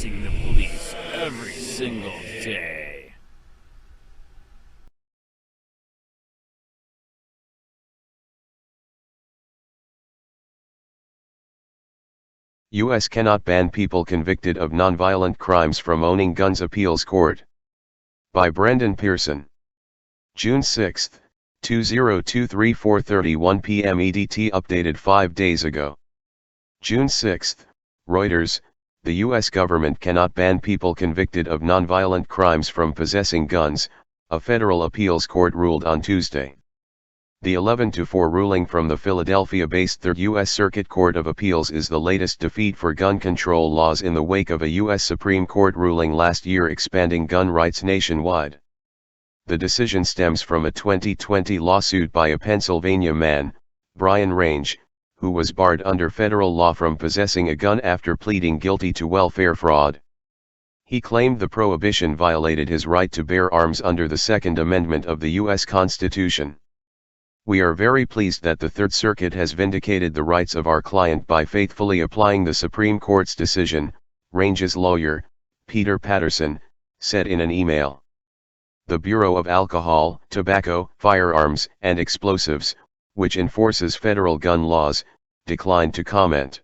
protecting the police every single day. U.S. cannot ban people convicted of nonviolent crimes from owning guns. Appeals Court. By Brendan Pearson. June 6, 2023, 4:31 p.m. EDT. Updated 5 days ago. June 6, Reuters. The U.S. government cannot ban people convicted of nonviolent crimes from possessing guns, a federal appeals court ruled on Tuesday. The 11-4 ruling from the Philadelphia-based Third U.S. Circuit Court of Appeals is the latest defeat for gun control laws in the wake of a U.S. Supreme Court ruling last year expanding gun rights nationwide. The decision stems from a 2020 lawsuit by a Pennsylvania man, Brian Range, who was barred under federal law from possessing a gun after pleading guilty to welfare fraud. He claimed the prohibition violated his right to bear arms under the Second Amendment of the U.S. Constitution. "We are very pleased that the Third Circuit has vindicated the rights of our client by faithfully applying the Supreme Court's decision," Range's lawyer, Peter Patterson, said in an email. The Bureau of Alcohol, Tobacco, Firearms, and Explosives, which enforces federal gun laws, declined to comment.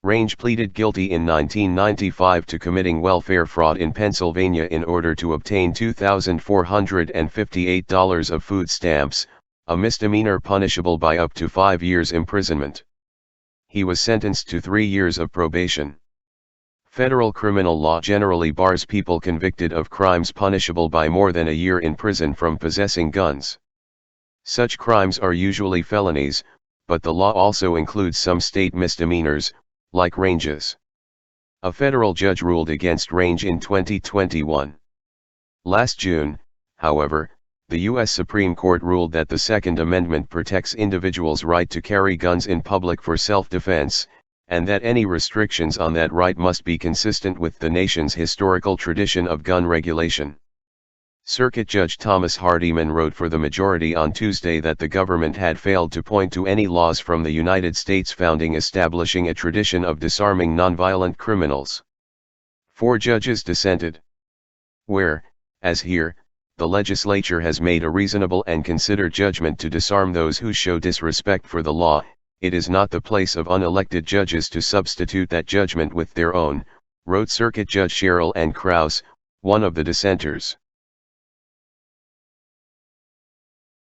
Range pleaded guilty in 1995 to committing welfare fraud in Pennsylvania in order to obtain $2,458 of food stamps, a misdemeanor punishable by up to 5 years imprisonment. He was sentenced to 3 years of probation. Federal criminal law generally bars people convicted of crimes punishable by more than a year in prison from possessing guns. Such crimes are usually felonies, but the law also includes some state misdemeanors, like Range's. A federal judge ruled against Range in 2021. Last June, however, the U.S. Supreme Court ruled that the Second Amendment protects individuals' right to carry guns in public for self-defense, and that any restrictions on that right must be consistent with the nation's historical tradition of gun regulation. Circuit Judge Thomas Hardiman wrote for the majority on Tuesday that the government had failed to point to any laws from the United States founding establishing a tradition of disarming nonviolent criminals. 4 judges dissented. Where, as here, the legislature has made a reasonable and considered judgment to disarm those who show disrespect for the law, it is not the place of unelected judges to substitute that judgment with their own, wrote Circuit Judge Cheryl N. Krause, one of the dissenters.